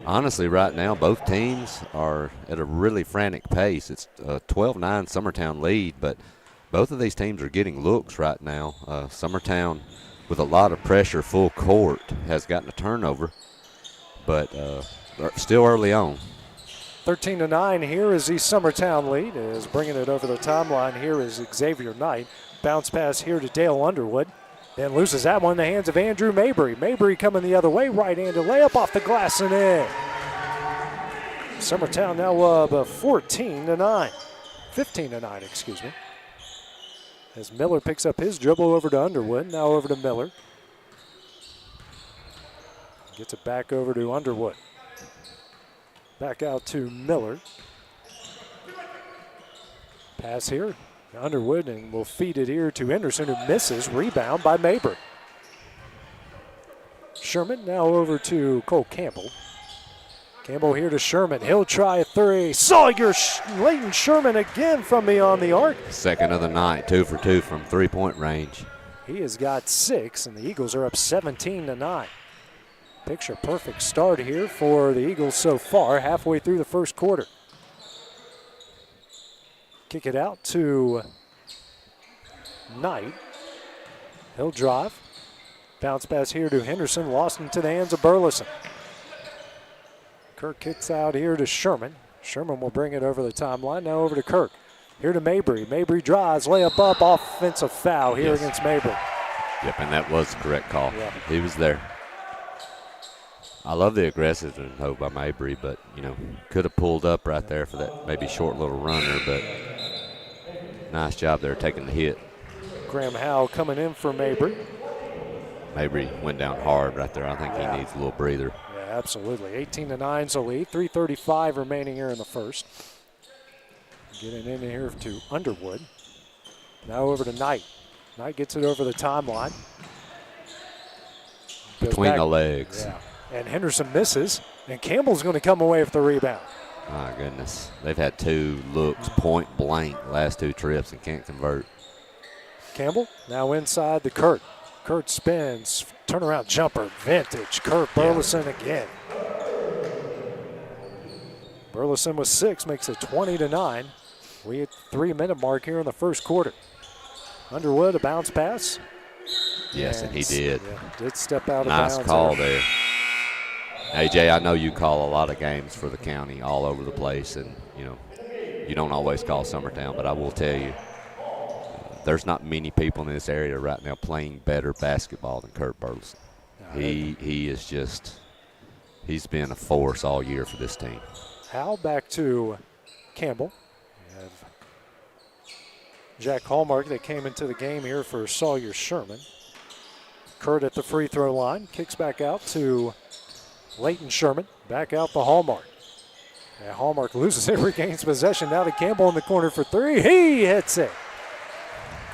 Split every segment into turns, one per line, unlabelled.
Honestly, right now, both teams are at a really frantic pace. It's a 12-9 Summertown lead, but both of these teams are getting looks right now. Summertown, with a lot of pressure full court, has gotten a turnover, but still early on.
13-9 here is the Summertown lead. Is bringing it over the timeline here is Xavier Knight. Bounce pass here to Dale Underwood. Then loses that one in the hands of Andrew Mabry. Mabry coming the other way. Right-handed layup off the glass and in. Summertown now up 14-9. 15-9, excuse me. As Miller picks up his dribble over to Underwood. Now over to Miller. Gets it back over to Underwood. Back out to Miller. Pass here to Underwood, and will feed it here to Henderson, who misses. Rebound by Mabry. Sherman now over to Cole Campbell. Campbell here to Sherman. He'll try a three. Sawyer Leighton Sherman again from beyond the arc.
Second of the night, 2 for 2 from three-point range.
He has got 6, and the Eagles are up 17-9. Picture perfect start here for the Eagles so far, halfway through the first quarter. Kick it out to Knight. He'll drive. Bounce pass here to Henderson, lost into the hands of Burleson. Kirk kicks out here to Sherman. Sherman will bring it over the timeline. Now over to Kirk. Here to Mabry. Mabry drives, layup up, offensive foul here against Mabry.
Yep, and that was the correct call.
Yeah.
He was there. I love the aggressiveness by Mabry, but, could have pulled up right there for that maybe short little runner, but nice job there taking the hit.
Graham Howe coming in for Mabry.
Mabry went down hard right there. I think he needs a little breather.
Yeah, absolutely. 18-9's the lead. 3:35 remaining here in the first. Getting in here to Underwood. Now over to Knight. Knight gets it over the timeline.
Between the legs.
Yeah. And Henderson misses, and Campbell's going to come away with the rebound.
My goodness. They've had 2 looks point blank last 2 trips and can't convert.
Campbell now inside to Kurt. Kurt spins, turnaround jumper, vintage. Kurt Burleson again. Burleson with 6 makes it 20-9. We hit 3-minute mark here in the first quarter. Underwood, a bounce pass.
Yes, and he did.
Yeah, did step out of bounds.
Nice call there. AJ, I know you call a lot of games for the county all over the place, and, you don't always call Summertown, but I will tell you, there's not many people in this area right now playing better basketball than Kurt Burleson. He is just – he's been a force all year for this team.
Howe back to Campbell. We have Jack Hallmark that came into the game here for Sawyer Sherman. Kurt at the free throw line, kicks back out to Leighton Sherman, back out the Hallmark. And Hallmark loses it, regains possession. Now to Campbell in the corner for 3. He hits it.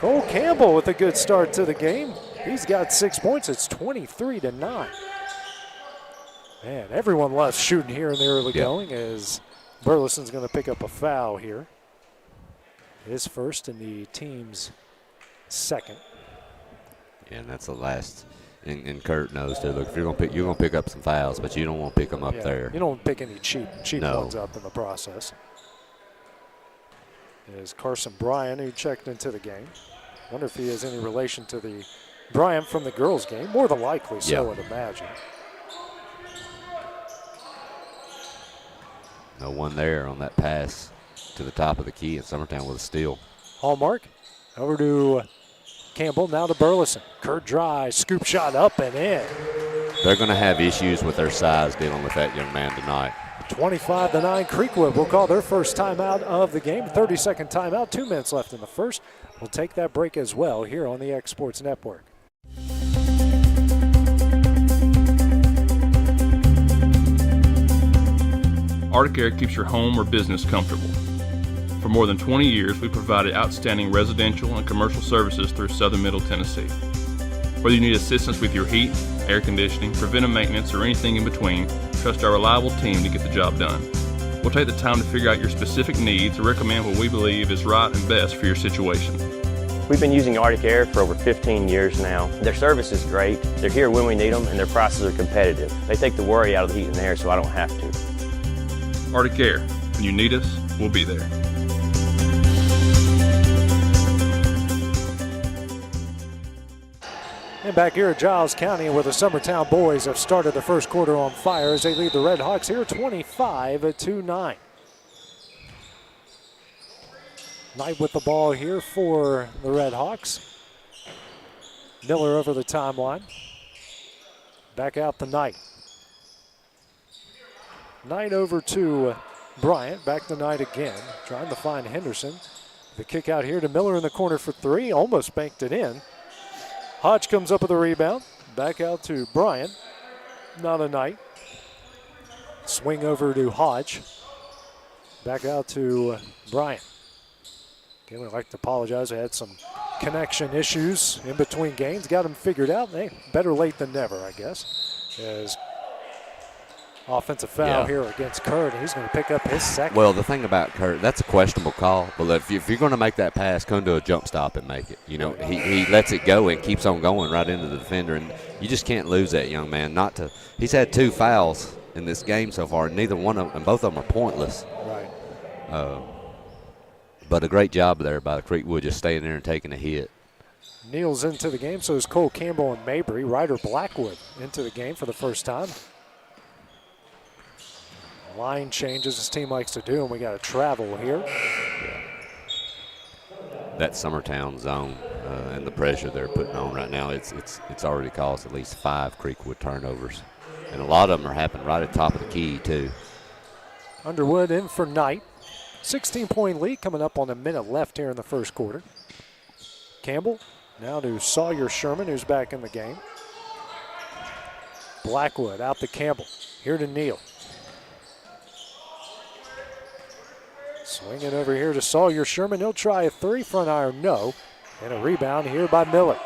Cole Campbell with a good start to the game. He's got 6 points. It's 23-9. Man, everyone loves shooting here in the early going as Burleson's going to pick up a foul here. His first and the team's second.
Yeah, and that's the last. And Kurt knows too. Look, if you're gonna pick up some fouls, but you don't want to pick them up there.
You don't pick any cheap ones up in the process. Is Carson Bryan, who checked into the game. Wonder if he has any relation to the Bryan from the girls' game. More than likely, so I'd imagine.
No one there on that pass to the top of the key, and Summertown with a steal.
Hallmark over to Campbell, now to Burleson. Kurt drives, scoop shot up and in.
They're going to have issues with their size dealing with that young man tonight.
25-9, Creekwood will call their first timeout of the game. 30-second timeout, 2 minutes left in the first. We'll take that break as well here on the X Sports Network.
Arctic Air keeps your home or business comfortable. For more than 20 years, we provided outstanding residential and commercial services through southern Middle Tennessee. Whether you need assistance with your heat, air conditioning, preventive maintenance, or anything in between, trust our reliable team to get the job done. We'll take the time to figure out your specific needs and recommend what we believe is right and best for your situation.
We've been using Arctic Air for over 15 years now. Their service is great. They're here when we need them, and their prices are competitive. They take the worry out of the heat and air, so I don't have to.
Arctic Air. When you need us, we'll be there.
And back here at Giles County, where the Summertown boys have started the first quarter on fire as they lead the Red Hawks here 25-9. Knight with the ball here for the Red Hawks. Miller over the timeline. Back out the Knight. Knight over to Bryant. Back to Knight again. Trying to find Henderson. The kick out here to Miller in the corner for three. Almost banked it in. Hodge comes up with a rebound. Back out to Bryant. Not a Knight. Swing over to Hodge. Back out to Bryant. Again, we'd like to apologize. We had some connection issues in between games. Got them figured out. Hey, better late than never, I guess. As offensive foul here against Kurt. He's going to pick up his second.
Well, the thing about Kurt, that's a questionable call. But if you're going to make that pass, come to a jump stop and make it. You know, he lets it go and keeps on going right into the defender, and you just can't lose that young man. He's had 2 fouls in this game so far, and neither one of them, and both of them are pointless.
Right.
But a great job there by Creekwood, just staying there and taking a hit.
Neal's into the game, so is Cole Campbell and Mabry. Ryder Blackwood into the game for the first time. Line changes his team likes to do, and we got a travel here.
That Summertown zone and the pressure they're putting on right now, it's already caused at least 5 Creekwood turnovers. And a lot of them are happening right at the top of the key, too.
Underwood in for Knight. 16-point lead coming up on a minute left here in the first quarter. Campbell now to Sawyer Sherman, who's back in the game. Blackwood out to Campbell. Here to Neal. Swinging over here to Sawyer Sherman. He'll try a 3, front iron, no. And a rebound here by Miller.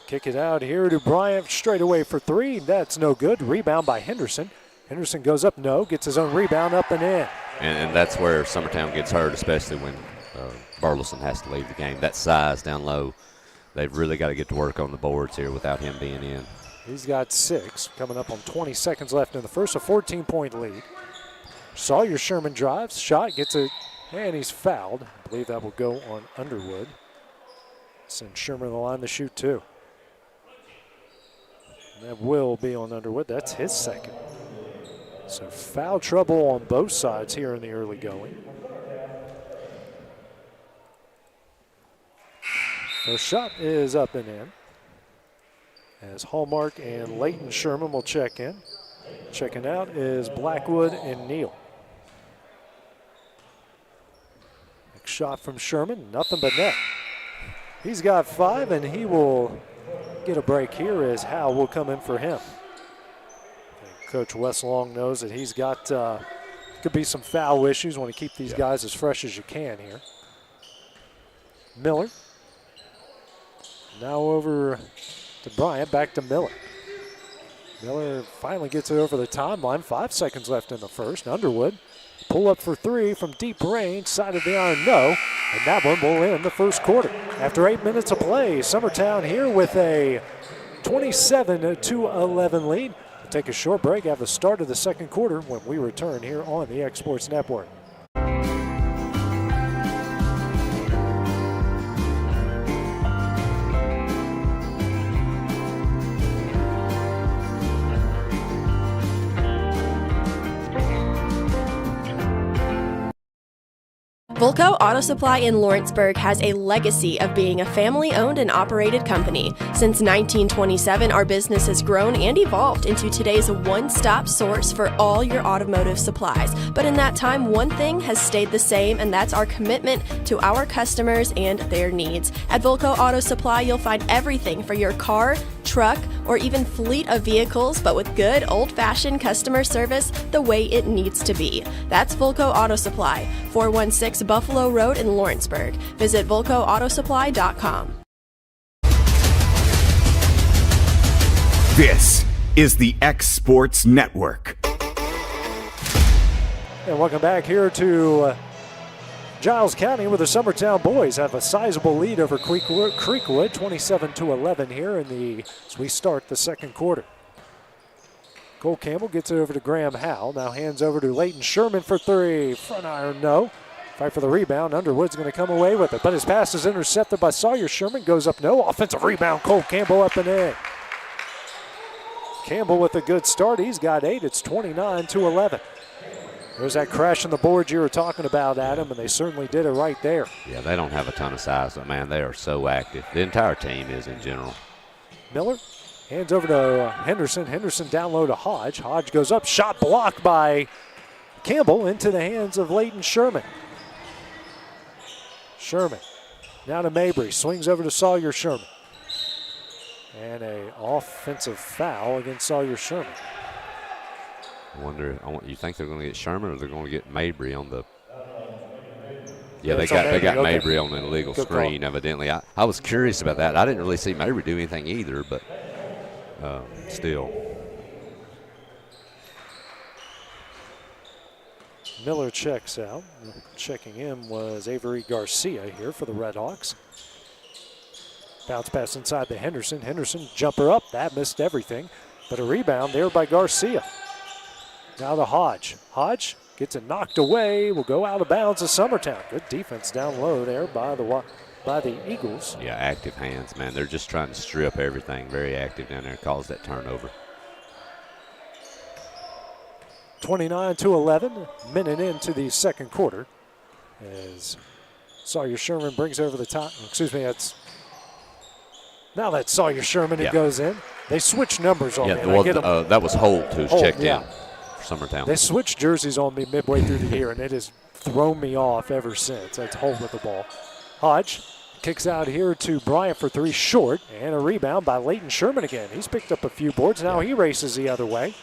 Kick it out here to Bryant straight away for 3. That's no good. Rebound by Henderson. Henderson goes up, no. Gets his own rebound up and in.
And that's where Summertown gets hurt, especially when Burleson has to leave the game. That size down low, they've really got to get to work on the boards here without him being in.
He's got 6, coming up on 20 seconds left in the first, a 14-point lead. Sawyer Sherman drives, shot, gets it, and he's fouled. I believe that will go on Underwood. Send Sherman on the line to shoot 2. And that will be on Underwood. That's his second. So foul trouble on both sides here in the early going. First shot is up and in. As Hallmark and Leighton Sherman will check in. Checking out is Blackwood and Neal. Next shot from Sherman, nothing but net. He's got 5, and he will get a break here as Howe will come in for him. And Coach Wes Long knows that he's got, could be some foul issues. Want to keep these guys as fresh as you can here. Miller. Now over to Bryant, back to Miller. Miller finally gets it over the timeline. 5 seconds left in the first. Underwood, pull up for 3 from deep range, side of the iron, no. And that one will end the first quarter. After 8 minutes of play, Summertown here with a 27-11 lead. We'll take a short break at the start of the second quarter when we return here on the X Sports Network.
Volco Auto Supply in Lawrenceburg has a legacy of being a family-owned and operated company. Since 1927, our business has grown and evolved into today's one-stop source for all your automotive supplies. But in that time, one thing has stayed the same, and that's our commitment to our customers and their needs. At Volco Auto Supply, you'll find everything for your car, truck, or even fleet of vehicles, but with good old-fashioned customer service the way it needs to be. That's Volco Auto Supply, 416 Buffalo Road in Lawrenceburg. Visit VolcoAutosupply.com.
This is the X Sports Network.
And welcome back here to Giles County, where the Summertown boys have a sizable lead over Creekwood, 27-11 here as we start the second quarter. Cole Campbell gets it over to Graham Howe. Now hands over to Leighton Sherman for three. Front iron, no. Fight for the rebound. Underwood's going to come away with it, but his pass is intercepted by Sawyer Sherman. Goes up, no. Offensive rebound, Cole Campbell up and in. Campbell with a good start. He's got 8. It's 29-11. There's that crash on the board you were talking about, Adam, and they certainly did it right there.
Yeah, they don't have a ton of size, but, man, they are so active. The entire team is in general.
Miller hands over to Henderson. Henderson down low to Hodge. Hodge goes up. Shot blocked by Campbell into the hands of Leighton Sherman. Sherman now to Mabry. Swings over to Sawyer Sherman. And an offensive foul against Sawyer Sherman.
You think they're going to get Sherman or they're going to get Mabry on the? Yeah, they
Mabry.
got
Okay.
Mabry on an illegal
Good
screen.
call.
Evidently, I was curious about that. I didn't really see Mabry do anything either, but still.
Miller checks out. Checking in was Avery Garcia here for the Redhawks. Bounce pass inside to Henderson. Henderson jumper up. That missed everything. But a rebound there by Garcia. Now to Hodge. Hodge gets it knocked away. Will go out of bounds to Summertown. Good defense down low there by the Eagles.
Yeah, active hands, man. They're just trying to strip everything. Very active down there. Cause that turnover.
29-11. Minute into the second quarter. As Sawyer Sherman brings over the top. Excuse me, now that's Sawyer Sherman who goes in. They switch numbers on me.
That was Holt who's checked in for Summertown.
They switched jerseys on me midway through the year, and it has thrown me off ever since. That's Holt with the ball. Hodge kicks out here to Bryant for three, short, and a rebound by Leighton Sherman again. He's picked up a few boards. Now he races the other way.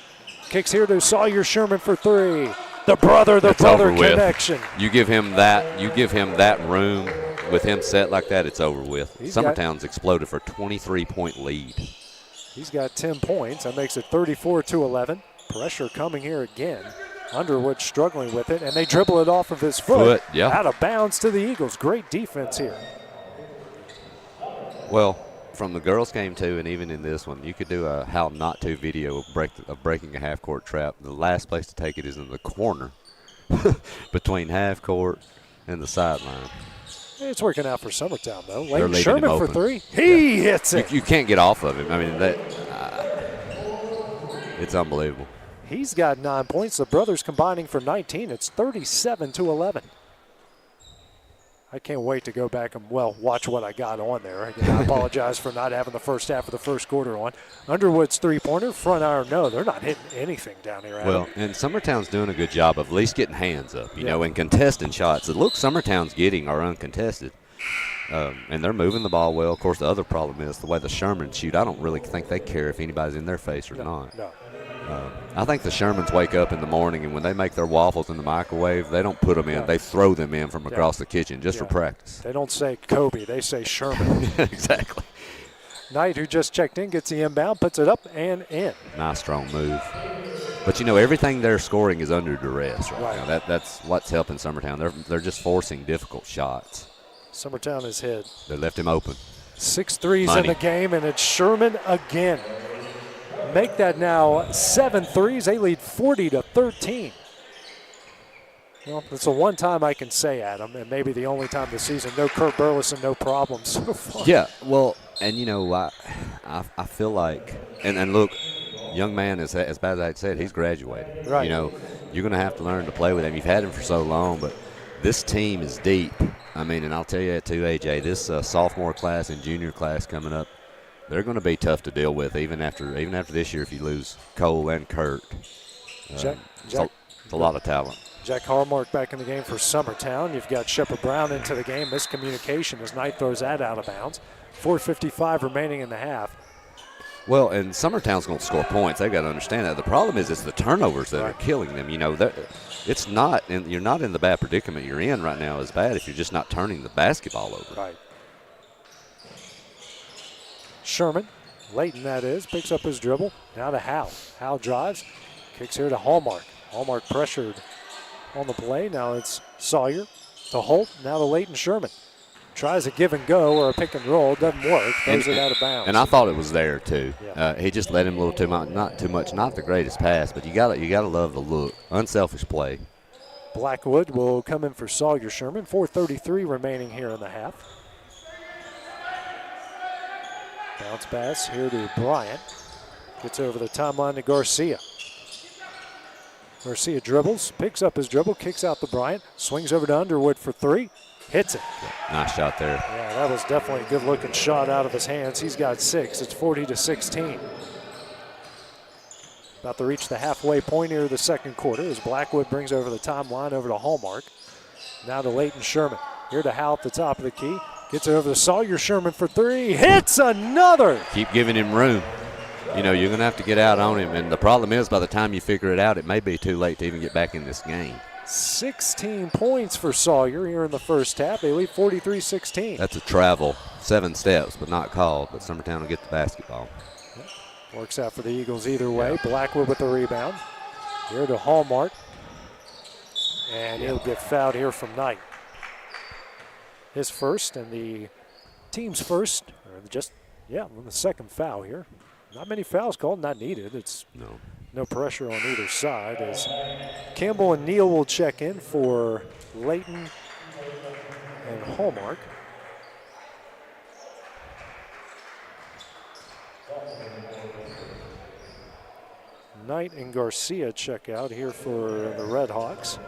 Kicks here to Sawyer Sherman for three. The brother connection.
You give him that room with him set like that, it's over with. Summertown's exploded for a 23-point lead.
He's got 10 points. That makes it 34-11. Pressure coming here again. Underwood struggling with it, and they dribble it off of his foot. Out of bounds to the Eagles. Great defense here.
Well, from the girls' game too, and even in this one, you could do a how not to video of breaking a half-court trap. The last place to take it is in the corner between half-court and the sideline.
It's working out for Summertown, though.
They're
Leighton
leaving
Sherman
him
for
open.
three. He hits it.
You can't get off of him. I mean, it's unbelievable.
He's got 9 points. The brothers combining for 19. It's 37-11. I can't wait to go back and, watch what I got on there. Again, I apologize for not having the first half of the first quarter on. Underwood's three-pointer, front iron, no. They're not hitting anything down here.
Well, and Summertown's doing a good job of at least getting hands up, you know, and contesting shots. The look Summertown's getting are uncontested. And they're moving the ball well. Of course, the other problem is the way the Shermans shoot. I don't really think they care if anybody's in their face or not.
No.
I think the Shermans wake up in the morning, and when they make their waffles in the microwave, they don't put them in. They throw them in from across the kitchen just for practice.
They don't say Kobe. They say Sherman.
Exactly.
Knight, who just checked in, gets the inbound, puts it up and in.
Nice, strong move. But, you know, everything they're scoring is under duress right now. That's what's helping Summertown. They're just forcing difficult shots.
Summertown is hit.
They left him open.
6 threes in the game, and it's Sherman again. Make that now 7 threes. They lead 40-13. Well, it's the one time I can say, Adam, and maybe the only time this season. No Kurt Burleson, no problems so far.
Yeah, well, and, you know, I feel like, and look, young man, as bad as I said, he's graduated.
Right.
You know, you're going to have to learn to play with him. You've had him for so long, but this team is deep. I mean, and I'll tell you that too, AJ, this sophomore class and junior class coming up, they're going to be tough to deal with even after this year if you lose Cole and Kurt. It's a lot of talent.
Jack Hallmark back in the game for Summertown. You've got Shepard Brown into the game. Miscommunication as Knight throws that out of bounds. 4:55 remaining in the half.
Well, and Summertown's going to score points. They've got to understand that. The problem is it's the turnovers that are killing them. You know, it's not, and you're not in the bad predicament you're in right now as bad if you're just not turning the basketball over.
Right. Sherman, Leighton that is, picks up his dribble. Now to Howe. Howe drives, kicks here to Hallmark. Hallmark pressured on the play. Now it's Sawyer. to Holt, now to Leighton Sherman. Tries a give and go or a pick and roll, doesn't work, throws it out of bounds.
And I thought it was there too.
Yeah.
He just let him a little too much, not the greatest pass, but you gotta love the look. Unselfish play.
Blackwood will come in for Sawyer Sherman. 4:33 remaining here in the half. Bounce pass here to Bryant. Gets over the timeline to Garcia. Garcia dribbles, picks up his dribble, kicks out to Bryant, swings over to Underwood for three, hits it.
Nice shot there.
Yeah, that was definitely a good-looking shot out of his hands. He's got 6. It's 40-16. About to reach the halfway point here of the second quarter as Blackwood brings over the timeline over to Hallmark. Now to Leighton Sherman. Here to Howe at the top of the key. Gets it over to Sawyer Sherman for three. Hits another.
Keep giving him room. You know, you're going to have to get out on him. And the problem is by the time you figure it out, it may be too late to even get back in this game.
16 points for Sawyer here in the first half. They lead 43-16.
That's a travel. 7 steps, but not called. But Summertown will get the basketball.
Works out for the Eagles either way. Blackwood with the rebound. Here to Hallmark. And he'll get fouled here from Knight. His first and the team's first, or just, the second foul here. Not many fouls called, not needed. It's no pressure on either side as Campbell and Neal will check in for Leighton and Hallmark. Knight and Garcia check out here for the Red Hawks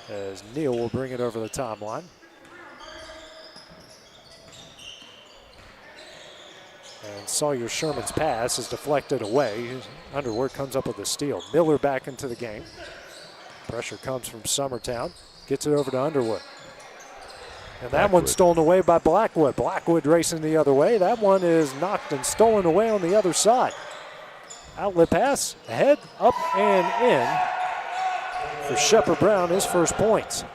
as Neal will bring it over the timeline. And Sawyer Sherman's pass is deflected away. Underwood comes up with a steal. Miller back into the game. Pressure comes from Summertown. Gets it over to Underwood. And that one's stolen away by Blackwood. Blackwood racing the other way. That one is knocked and stolen away on the other side. Outlet pass, ahead, up, and in for Shepherd Brown, his first points.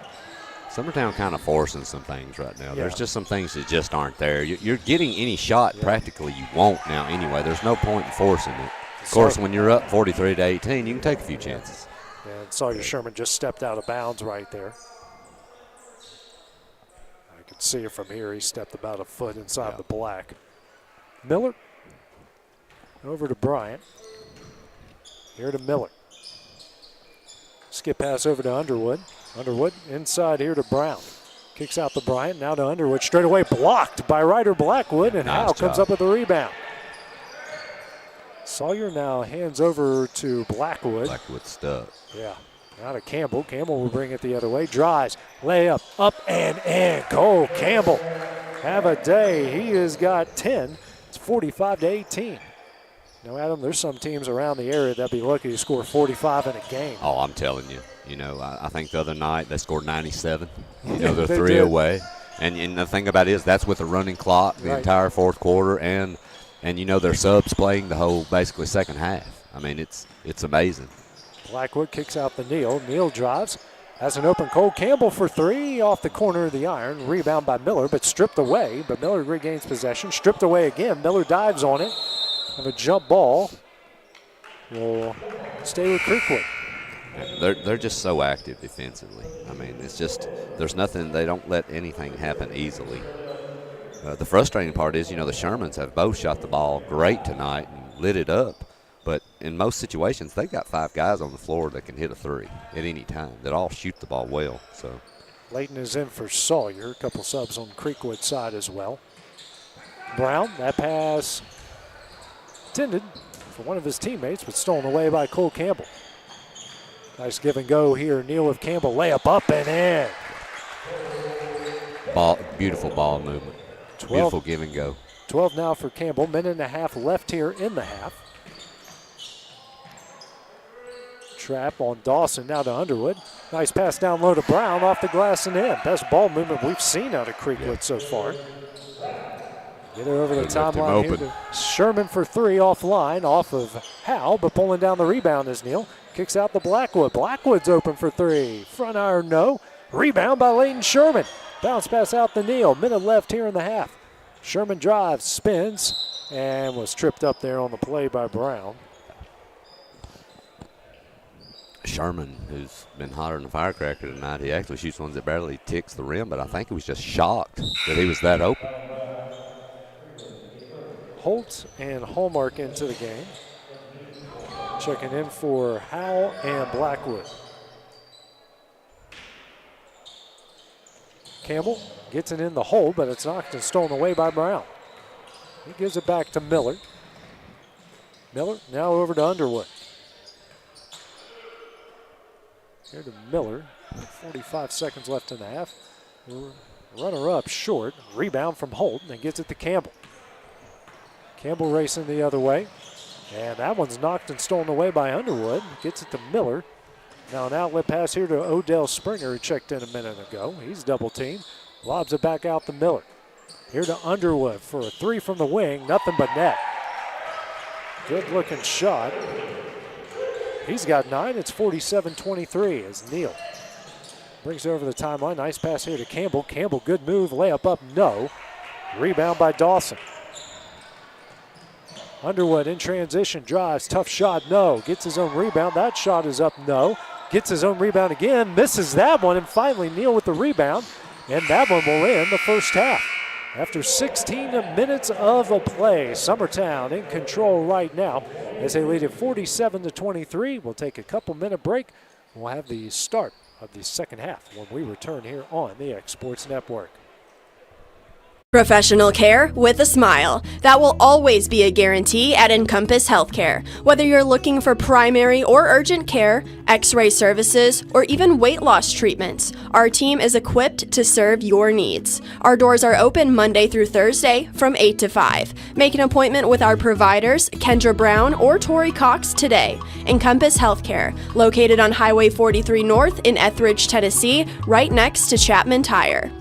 Summertown kind of forcing some things right now. There's just some things that just aren't there. You're getting any shot practically you want now anyway. There's no point in forcing it. Of course, when you're up 43-18, you can take a few chances.
And Sawyer Sherman just stepped out of bounds right there. I can see it from here. He stepped about a foot inside the black. Miller over to Bryant. Here to Miller. Skip pass over to Underwood. Underwood inside here to Brown. Kicks out to Bryant. Now to Underwood. Straight away blocked by Ryder Blackwood. And Howe comes up with the rebound. Sawyer now hands over to Blackwood.
Blackwood stuck.
Yeah. Now to Campbell. Campbell will bring it the other way. Drives. Layup. Up and in. Cole Campbell. Have a day. He has got 10. It's 45-18. Now, Adam, there's some teams around the area that'd be lucky to score 45 in a game.
Oh, I'm telling you. You know, I think the other night they scored 97. You know, they're 3 away. And the thing about it is that's with a running clock the entire fourth quarter, and you know their subs playing the whole basically second half. I mean, it's amazing.
Blackwood kicks out the Neal. Neal drives. Has an open Cole Campbell for three off the corner of the iron. Rebound by Miller, but stripped away. But Miller regains possession. Stripped away again. Miller dives on it. And a jump ball will stay with Creekwood.
They're just so active defensively. I mean, it's just there's nothing. They don't let anything happen easily. The frustrating part is, you know, the Shermans have both shot the ball great tonight and lit it up. But in most situations, they've got 5 guys on the floor that can hit a three at any time that all shoot the ball well. So
Leighton is in for Sawyer. A couple subs on Creekwood's side as well. Brown, that pass intended for one of his teammates, but stolen away by Cole Campbell. Nice give and go here. Neal with Campbell. Layup up and in.
Beautiful ball movement.
12,
beautiful give and go.
12 now for Campbell. Minute and a half left here in the half. Trap on Dawson, now to Underwood. Nice pass down low to Brown, off the glass and in. Best ball movement we've seen out of Creekwood so far. Get it over the timeline here to Sherman for three offline, off of Howe, but pulling down the rebound is Neal. Kicks out to Blackwood. Blackwood's open for three. Front iron, no. Rebound by Leighton Sherman. Bounce pass out to Neal. Minute left here in the half. Sherman drives, spins, and was tripped up there on the play by Brown.
Sherman, who's been hotter than a firecracker tonight. He actually shoots ones that barely ticks the rim, but I think he was just shocked that he was that open.
Holt and Hallmark into the game. Checking in for Howell and Blackwood. Campbell gets it in the hole, but it's knocked and stolen away by Brown. He gives it back to Miller. Miller now over to Underwood. Here to Miller. 45 seconds left in the half. Runner up short. Rebound from Holt and gets it to Campbell. Campbell racing the other way. And that one's knocked and stolen away by Underwood. Gets it to Miller. Now an outlet pass here to Odell Springer, who checked in a minute ago. He's double teamed. Lobs it back out to Miller. Here to Underwood for a three from the wing. Nothing but net. Good looking shot. He's got 9. It's 47-23 as Neal brings it over the timeline. Nice pass here to Campbell. Campbell, good move. Layup up, no. Rebound by Dawson. Underwood in transition, drives, tough shot, no. Gets his own rebound. That shot is up, no. Gets his own rebound again, misses that one, and finally Neal with the rebound. And that one will end the first half. After 16 minutes of play, Summertown in control right now as they lead at 47-23. We'll take a couple-minute break. We'll have the start of the second half when we return here on the X Sports Network.
Professional care with a smile. That will always be a guarantee at Encompass Healthcare. Whether you're looking for primary or urgent care, x-ray services, or even weight loss treatments, our team is equipped to serve your needs. Our doors are open Monday through Thursday from 8 to 5. Make an appointment with our providers, Kendra Brown or Tori Cox, today. Encompass Healthcare, located on Highway 43 North in Etheridge, Tennessee, right next to Chapman Tire.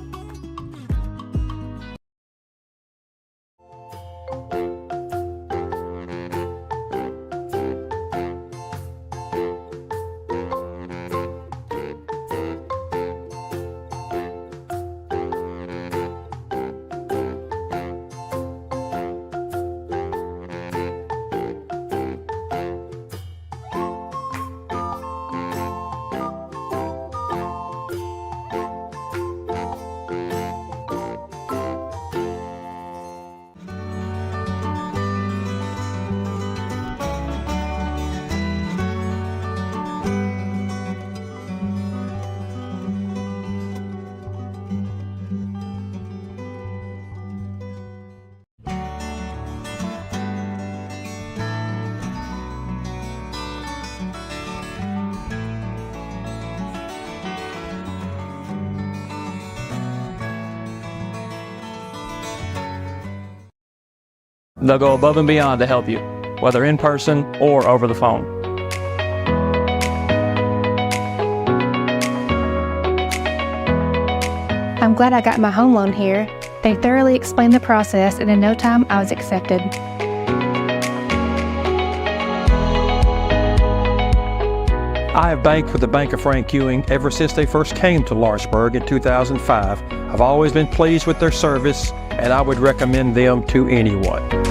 They'll go above and beyond to help you, whether in person or over the phone.
I'm glad I got my home loan here. They thoroughly explained the process, and in no time I was accepted.
I have banked with the Bank of Frank Ewing ever since they first came to Lawrenceburg in 2005. I've always been pleased with their service, and I would recommend them to anyone.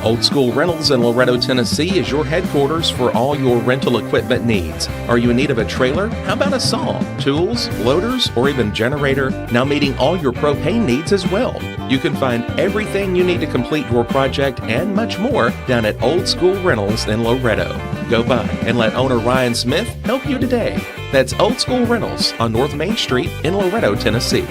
Old School Rentals in Loretto, Tennessee is your headquarters for all your rental equipment needs. Are you in need of a trailer? How about a saw, tools, loaders, or even generator? Now meeting all your propane needs as well. You can find everything you need to complete your project and much more down at Old School Rentals in Loretto. Go by and let owner Ryan Smith help you today. That's Old School Rentals on North Main Street in Loretto, Tennessee.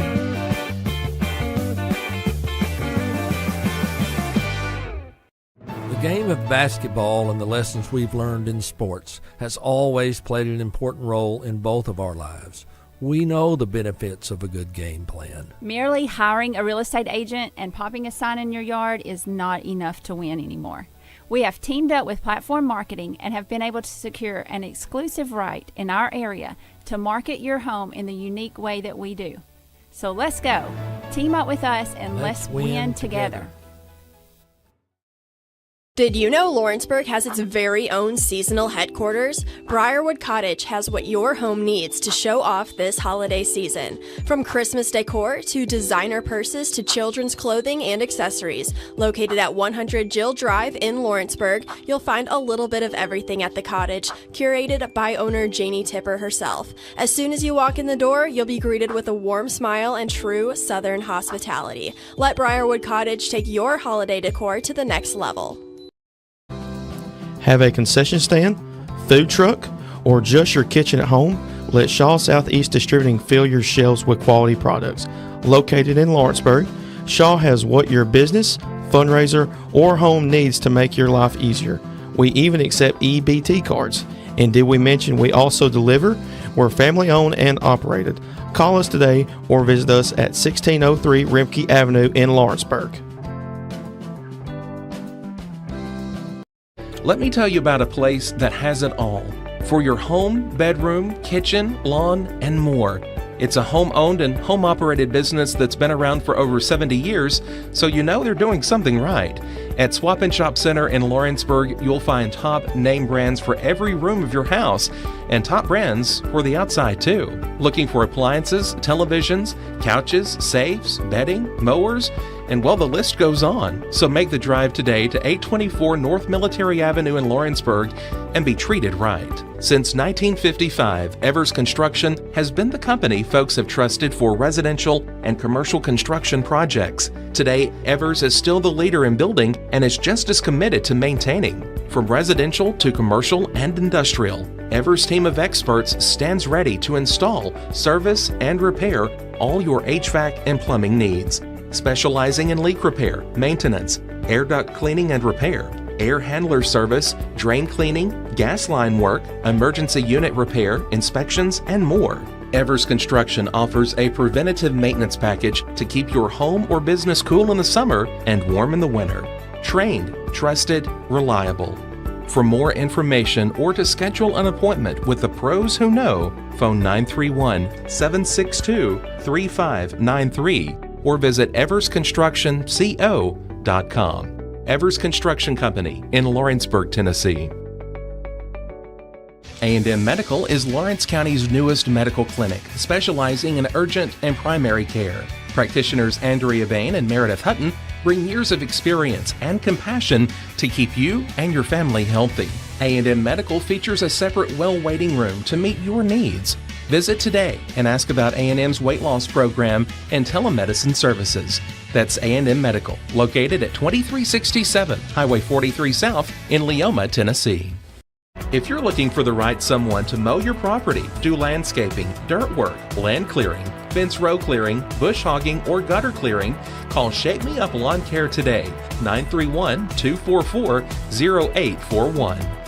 The game of basketball and the lessons we've learned in sports has always played an important role in both of our lives. We know the benefits of a good game plan.
Merely hiring a real estate agent and popping a sign in your yard is not enough to win anymore. We have teamed up with Platform Marketing and have been able to secure an exclusive right in our area to market your home in the unique way that we do. So let's go. Team up with us and let's win together.
Did you know Lawrenceburg has its very own seasonal headquarters? Briarwood Cottage has what your home needs to show off this holiday season. From Christmas decor to designer purses to children's clothing and accessories. Located at 100 Jill Drive in Lawrenceburg, you'll find a little bit of everything at the cottage, curated by owner Janie Tipper herself. As soon as you walk in the door, you'll be greeted with a warm smile and true Southern hospitality. Let Briarwood Cottage take your holiday decor to the next level.
Have a concession stand, food truck, or just your kitchen at home? Let Shaw Southeast Distributing fill your shelves with quality products. Located in Lawrenceburg, Shaw has what your business, fundraiser, or home needs to make your life easier. We even accept EBT cards. And did we mention we also deliver? We're family owned and operated. Call us today or visit us at 1603 Rimke Avenue in Lawrenceburg.
Let me tell you about a place that has it all for your home, bedroom, kitchen, lawn, and more. It's a home-owned and home-operated business that's been around for over 70 years, so you know they're doing something right. At Swap and Shop Center in Lawrenceburg, you'll find top name brands for every room of your house, and top brands for the outside too. Looking for appliances, televisions, couches, safes, bedding, mowers, and well, the list goes on. So make the drive today to 824 North Military Avenue in Lawrenceburg and be treated right. Since 1955, Evers Construction has been the company folks have trusted for residential and commercial construction projects. Today, Evers is still the leader in building and is just as committed to maintaining. From residential to commercial and industrial, Evers' team of experts stands ready to install, service, and repair all your HVAC and plumbing needs. Specializing in leak repair, maintenance, air duct cleaning and repair, air handler service, drain cleaning, gas line work, emergency unit repair, inspections, and more. Evers Construction offers a preventative maintenance package to keep your home or business cool in the summer and warm in the winter. Trained, trusted, reliable. For more information or to schedule an appointment with the pros who know, phone 931-762-3593 or visit eversconstructionco.com. Evers Construction Company in Lawrenceburg, Tennessee. A&M Medical is Lawrence County's newest medical clinic, specializing in urgent and primary care. Practitioners Andrea Bain and Meredith Hutton bring years of experience and compassion to keep you and your family healthy. A&M Medical features a separate well waiting room to meet your needs. Visit today and ask about A&M's weight loss program and telemedicine services. That's A&M Medical, located at 2367 Highway 43 South in Leoma, Tennessee. If you're looking for the right someone to mow your property, do landscaping, dirt work, land clearing, fence row clearing, bush hogging, or gutter clearing, call Shake Me Up Lawn Care today, 931-244-0841.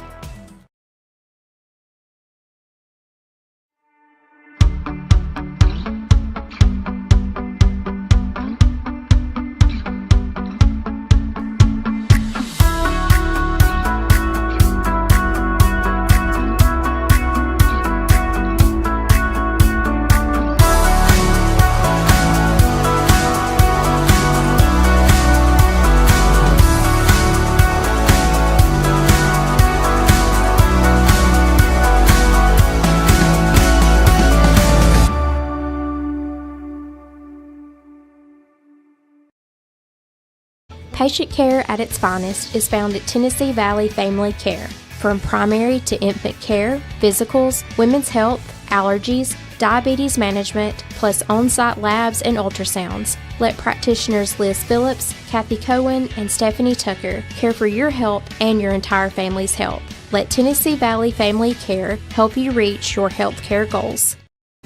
Patient care at its finest is found at Tennessee Valley Family Care. From primary to infant care, physicals, women's health, allergies, diabetes management, plus on-site labs and ultrasounds. Let practitioners Liz Phillips, Kathy Cohen, and Stephanie Tucker care for your health and your entire family's health. Let Tennessee Valley Family Care help you reach your health care goals.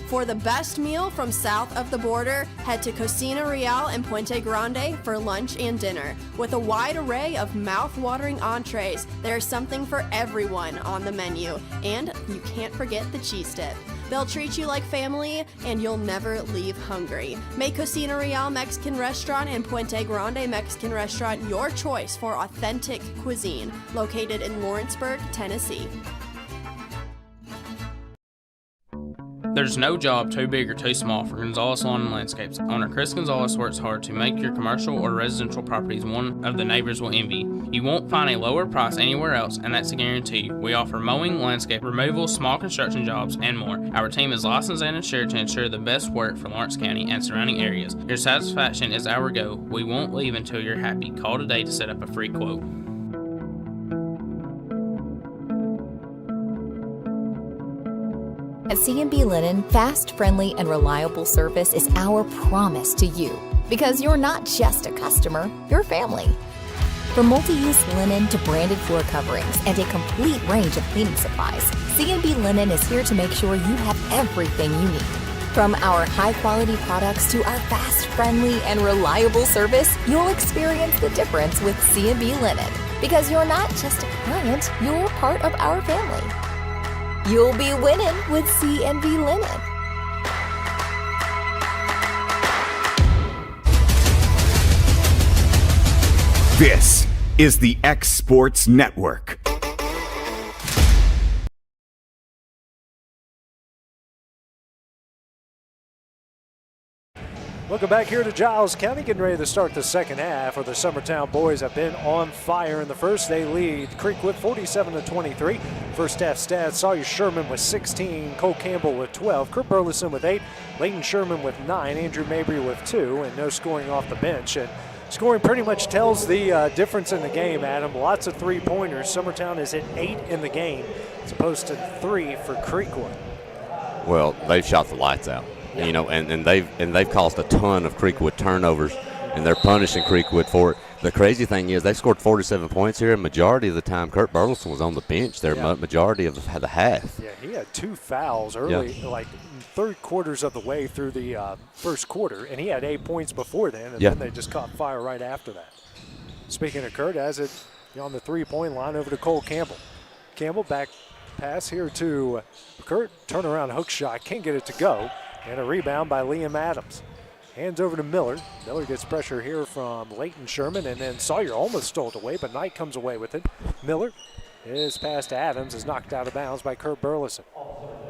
For the best meal from south of the border, head to Cocina Real and Puente Grande for lunch and dinner. With a wide array of mouth-watering entrees, there's something for everyone on the menu. And you can't forget the cheese dip. They'll treat you like family, and you'll never leave hungry. Make Cocina Real Mexican Restaurant and Puente Grande Mexican Restaurant your choice for authentic cuisine, located in Lawrenceburg, Tennessee.
There's no job too big or too small for Gonzalez Lawn and Landscapes. Owner Chris Gonzalez works hard to make your commercial or residential properties one of the neighbors will envy. You won't find a lower price anywhere else, and that's a guarantee. We offer mowing, landscape removal, small construction jobs, and more. Our team is licensed and insured to ensure the best work for Lawrence County and surrounding areas. Your satisfaction is our goal. We won't leave until you're happy. Call today to set up a free quote.
At C&B Linen, fast, friendly, and reliable service is our promise to you. Because you're not just a customer, you're family. From multi-use linen to branded floor coverings and a complete range of cleaning supplies, C&B Linen is here to make sure you have everything you need. From our high-quality products to our fast, friendly, and reliable service, you'll experience the difference with C&B Linen. Because you're not just a client, you're part of our family. You'll be winning with C&B Linen.
This is the X Sports Network.
Welcome back here to Giles County, getting ready to start the second half. Where the Summertown boys have been on fire in the first. They lead Creekwood 47-23. First half stats: Sawyer Sherman with 16, Cole Campbell with 12, Kurt Burleson with 8, Leighton Sherman with 9, Andrew Mabry with 2, and no scoring off the bench. And scoring pretty much tells the difference in the game, Adam. Lots of three-pointers. Summertown has hit 8 in the game as opposed to 3 for Creekwood.
Well, they've shot the lights out.
Yeah.
You know, and they've caused a ton of Creekwood turnovers, and they're punishing Creekwood for it. The crazy thing is they scored 47 points here, and majority of the time Kurt Burleson was on the bench there, majority of the half.
Yeah, he had 2 fouls early, like 3/4 of the way through the first quarter, and he had 8 points before then, and then they just caught fire right after that. Speaking of Kurt, has it on the three-point line over to Cole Campbell. Campbell back pass here to Kurt, turnaround hook shot, can't get it to go. And a rebound by Liam Adams. Hands over to Miller. Miller gets pressure here from Leighton Sherman, and then Sawyer almost stole it away, but Knight comes away with it. Miller, his pass to Adams is knocked out of bounds by Kurt Burleson.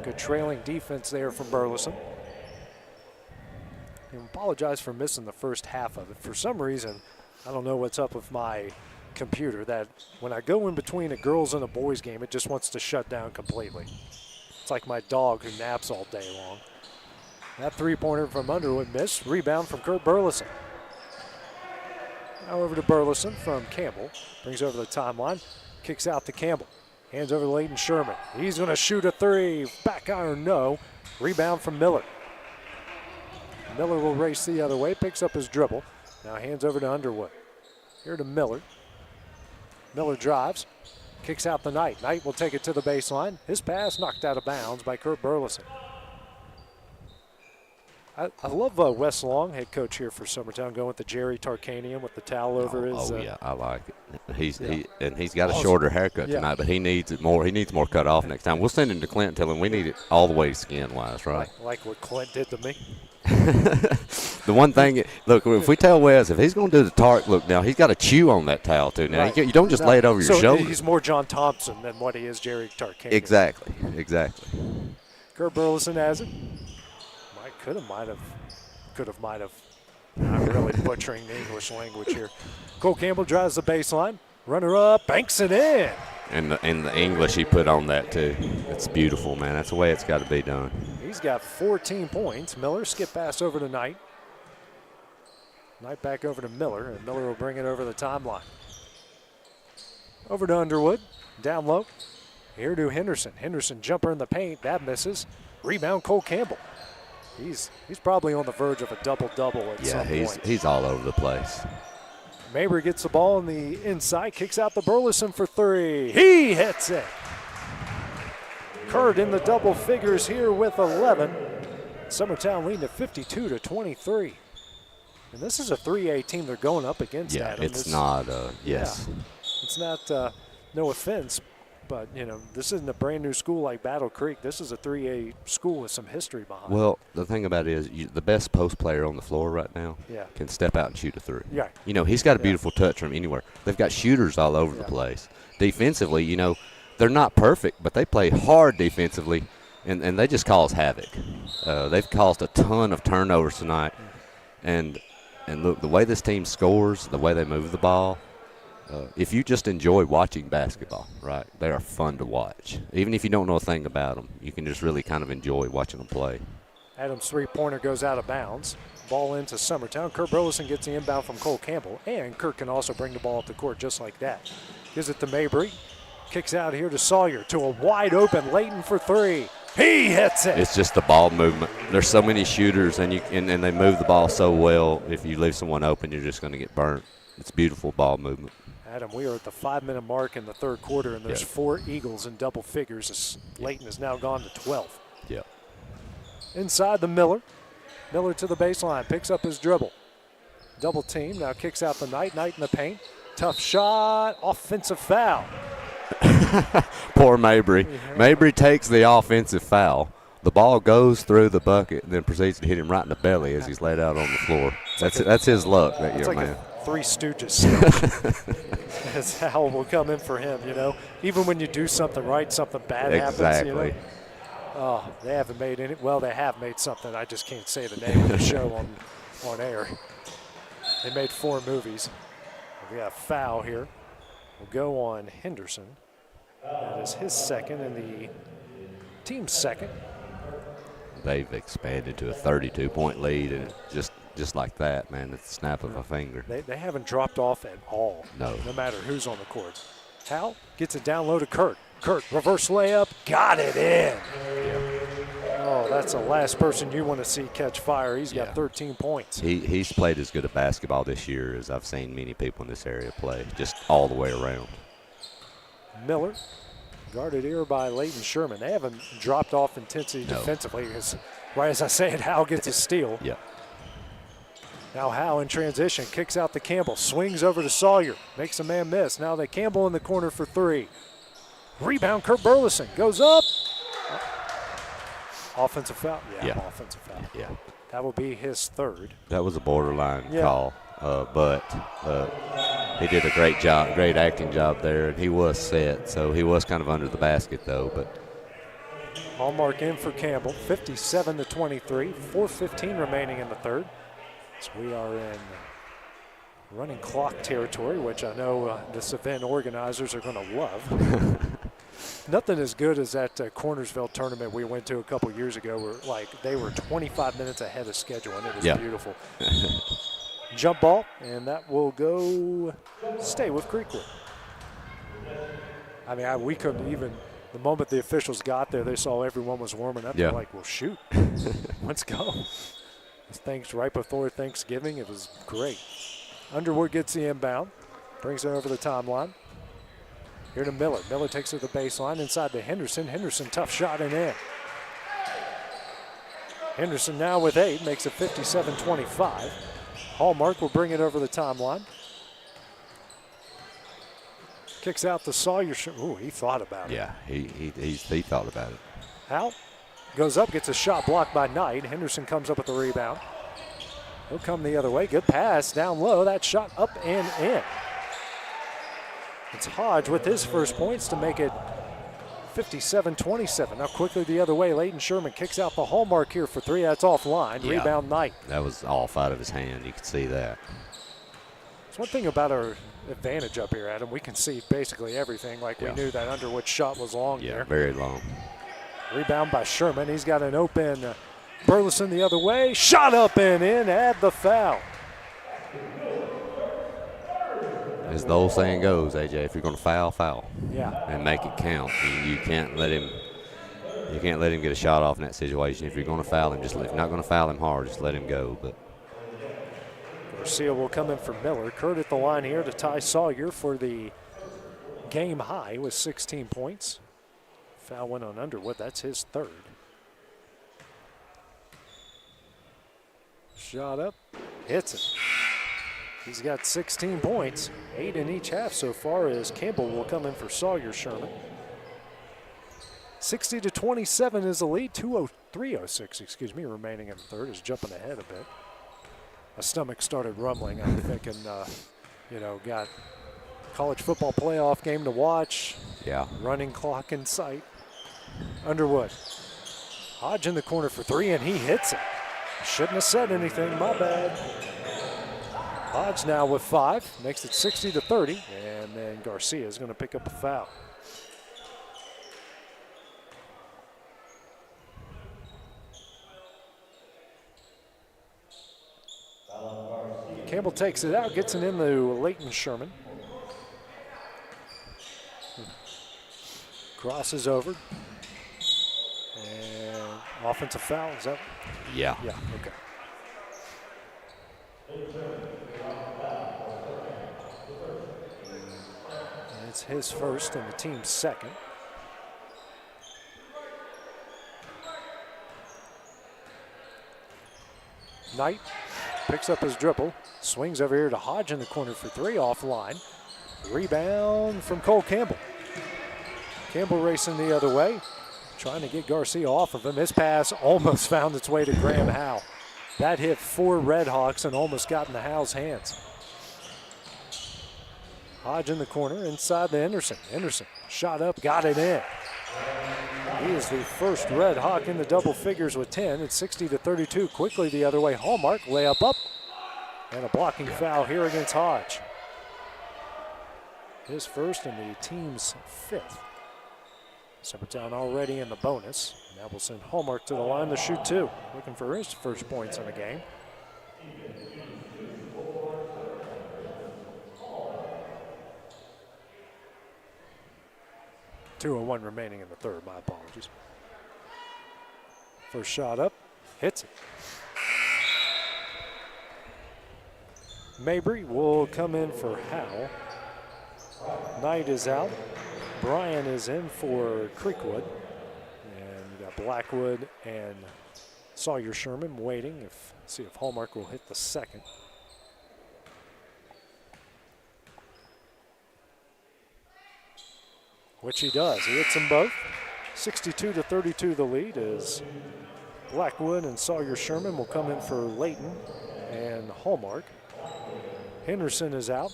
Good trailing defense there from Burleson. I apologize for missing the first half of it. For some reason, I don't know what's up with my computer, that when I go in between a girls and a boys game, it just wants to shut down completely. It's like my dog who naps all day long. That three-pointer from Underwood missed. Rebound from Kurt Burleson. Now over to Burleson from Campbell. Brings over the timeline. Kicks out to Campbell. Hands over to Leighton Sherman. He's going to shoot a 3. Back iron, no. Rebound from Miller. Miller will race the other way. Picks up his dribble. Now hands over to Underwood. Here to Miller. Miller drives. Kicks out the Knight. Knight will take it to the baseline. His pass knocked out of bounds by Kurt Burleson. I love Wes Long, head coach here for Summertown, going with the Jerry Tarkanian with the towel over his.
Yeah, I like it. He's got a shorter haircut tonight, but he needs it more. He needs more cut off next time. We'll send him to Clint and tell him we need it all the way skin-wise, right?
Like what Clint did to me.
The one thing, look, if we tell Wes, if he's going to do the Tark look now, he's got to chew on that towel too. Now, you don't just lay it over your shoulder.
He's more John Thompson than what he is Jerry Tarkanian.
Exactly.
Kurt Burleson has it. Could have, might have. I'm really butchering the English language here. Cole Campbell drives the baseline. Runner up, banks it in.
And the English he put on that too. It's beautiful, man. That's the way it's got to be done.
He's got 14 points. Miller skip pass over to Knight. Knight back over to Miller, and Miller will bring it over the timeline. Over to Underwood, down low. Here to Henderson. Henderson jumper in the paint, that misses. Rebound Cole Campbell. He's probably on the verge of a double-double at some point.
Yeah, he's all over the place.
Mabry gets the ball on the inside, kicks out the Burleson for 3. He hits it. Kurt in the double figures here with 11. Summertown leading to 52-23. And this is a 3A team they're going up against.
Yeah,
Adam.
it's not, yes.
Yeah, it's not, no offense, but, this isn't a brand new school like Battle Creek. This is a 3A school with some history behind it.
Well, the thing about it is the best post player on the floor right now can step out and shoot a 3.
Yeah.
He's got a beautiful touch from anywhere. They've got shooters all over the place. Defensively, they're not perfect, but they play hard defensively. and they just cause havoc. They've caused a ton of turnovers tonight, and look, the way this team scores, the way they move the ball. If you just enjoy watching basketball, right, they are fun to watch. Even if you don't know a thing about them, you can just really kind of enjoy watching them play.
Adams' three-pointer goes out of bounds. Ball into Summertown. Kurt Burleson gets the inbound from Cole Campbell, and Kurt can also bring the ball up the court just like that. Gives it to Mabry. Kicks out here to Sawyer, to a wide-open Layton for three. He hits it.
It's just the ball movement. There's so many shooters, and they move the ball so well. If you leave someone open, you're just going to get burnt. It's beautiful ball movement.
Adam, we are at the 5-minute mark in the third quarter, and there's 4 Eagles in double figures as Layton has now gone to 12.
Yeah.
Inside the Miller. Miller to the baseline, picks up his dribble. Double team, now kicks out the Knight. Knight in the paint. Tough shot, offensive foul.
Poor Mabry. Mabry takes the offensive foul. The ball goes through the bucket and then proceeds to hit him right in the belly as he's laid out on the floor. That's his luck that year, man.
Three Stooges. That's how will come in for him, you know. Even when you do something right, something bad happens, you know. Oh, they haven't made any. Well, they have made something. I just can't say the name of the show on air. They made 4 movies. We got a foul here. We'll go on Henderson. That is his second and the team's second.
They've expanded to a 32-point lead, and just like that, man, it's the snap of a finger.
They haven't dropped off at all.
No
matter who's on the court. Hal gets it down low to Kurt. Kurt, reverse layup, got it in. Oh, that's the last person you want to see catch fire. He's got 13 points.
He's played as good a basketball this year as I've seen many people in this area play, just all the way around.
Miller, guarded here by Layton Sherman. They haven't dropped off intensity defensively. Right as I say it, Hal gets a steal.
Yeah.
Now Hal in transition, kicks out to Campbell, swings over to Sawyer, makes a man miss. Now they Campbell in the corner for 3. Rebound, Kurt Burleson goes up. Offensive foul? Yeah, offensive foul.
Yeah.
That will be his third.
That was a borderline call, but he did a great job, great acting job there, and he was set, so he was kind of under the basket though. But
Hallmark in for Campbell, 57-23, 4:15 remaining in the third. So we are in running clock territory, which I know this event organizers are going to love. Nothing as good as that Cornersville tournament we went to a couple years ago where they were 25 minutes ahead of schedule, and it was beautiful. Jump ball, and that will stay with Creekwood. I mean, we couldn't even, the moment the officials got there, they saw everyone was warming up. They're like, well, shoot, let's go. Thanks right before Thanksgiving. It was great. Underwood gets the inbound, brings it over the timeline. Here to Miller. Miller takes it to the baseline inside to Henderson. Henderson, tough shot and in. Henderson now with 8, makes it 57-25. Hallmark will bring it over the timeline. Kicks out to Sawyer. Ooh, he thought about it.
Yeah, he thought about it.
Hal goes up, gets a shot blocked by Knight. Henderson comes up with the rebound. He'll come the other way. Good pass down low. That shot up and in. It's Hodge with his first points to make it 57-27. Now quickly the other way. Layton Sherman kicks out the Hallmark here for 3. That's offline.
Yeah.
Rebound Knight.
That was off out of his hand. You could see that.
It's one thing about our advantage up here, Adam. We can see basically everything. We knew that Underwood shot was long there.
Yeah, very long.
Rebound by Sherman. He's got an open Burleson the other way. Shot up and in. Add the foul.
As the old saying goes, AJ, if you're going to foul, foul.
Yeah.
And make it count. You can't let him. You can't let him get a shot off in that situation. If you're going to foul him, if you're not going to foul him hard, just let him go. But
Garcia will come in for Miller. Kurt at the line here to tie Sawyer for the game high with 16 points. Foul went on Underwood. That's his third. Shot up, hits it. He's got 16 points, 8 in each half so far, as Campbell will come in for Sawyer Sherman. 60-27 is the lead. 3:06, remaining in the third. Is jumping ahead a bit. My stomach started rumbling. I'm thinking, got college football playoff game to watch.
Yeah.
Running clock in sight. Underwood Hodge in the corner for three, and he hits it. Shouldn't have said anything, my bad. Hodge now with 5, makes it 60-30, and then Garcia is going to pick up a foul. Campbell takes it out, gets it into Leighton Sherman. Crosses over. And offensive foul, is that?
Yeah.
Yeah, okay. And it's his first and the team's second. Knight picks up his dribble, swings over here to Hodge in the corner for 3, offline. Rebound from Cole Campbell. Campbell racing the other way, trying to get Garcia off of him. His pass almost found its way to Graham Howe. That hit 4 Redhawks and almost got into Howe's hands. Hodge in the corner, inside to Anderson. Anderson shot up, got it in. He is the first Red Hawk in the double figures with 10. It's 60-32. Quickly the other way. Hallmark layup up. And a blocking foul here against Hodge. His first and the team's 5th. Summertown already in the bonus. Now we'll send Hallmark to the line to shoot 2. Looking for his first points in the game. .201 remaining in the third, my apologies. First shot up, hits it. Mabry will come in for Howe. Knight is out. Bryan is in for Creekwood. And you got Blackwood and Sawyer Sherman waiting. See if Hallmark will hit the second. Which he does. He hits them both. 62-32 the lead is Blackwood and Sawyer Sherman will come in for Leighton and Hallmark. Henderson is out.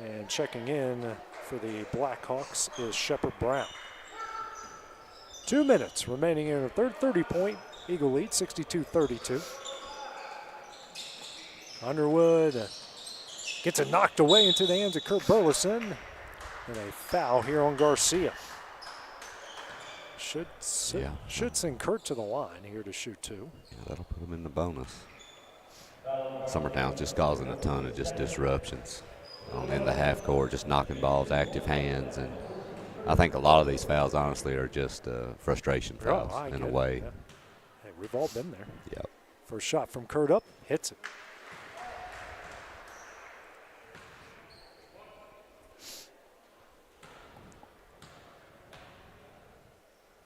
And checking in for the Blackhawks is Shepard Brown. 2 minutes remaining in the third. 30-point Eagle lead, 62-32. Underwood gets it knocked away into the hands of Kurt Burleson. And a foul here on Garcia. Should send Kurt to the line here to shoot 2.
Yeah, that'll put him in the bonus. Summertown's just causing a ton of just disruptions in the half court, just knocking balls, active hands, and I think a lot of these fouls, honestly, are just frustration fouls in a way.
Yeah. Hey, we've all been there.
Yep.
First shot from Kurt up, hits it.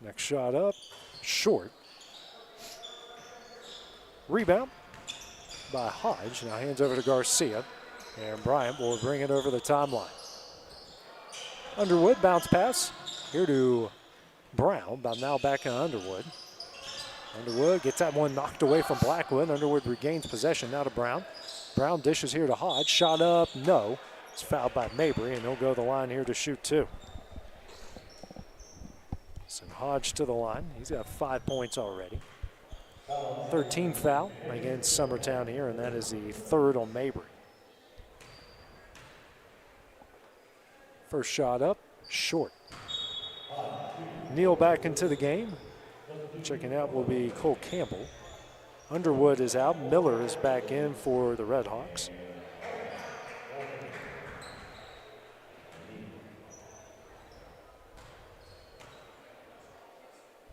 Next shot up, short. Rebound by Hodge. Now hands over to Garcia. And Bryant will bring it over the timeline. Underwood, bounce pass. Here to Brown, but now back on Underwood. Underwood gets that one knocked away from Blackwood. Underwood regains possession, now to Brown. Brown dishes here to Hodge. Shot up, no. It's fouled by Mabry, and he'll go to the line here to shoot 2. Send Hodge to the line. He's got 5 points already. 13th foul against Summertown here, and that is the 3rd on Mabry. First shot up, short. Neal back into the game. Checking out will be Cole Campbell. Underwood is out. Miller is back in for the Redhawks.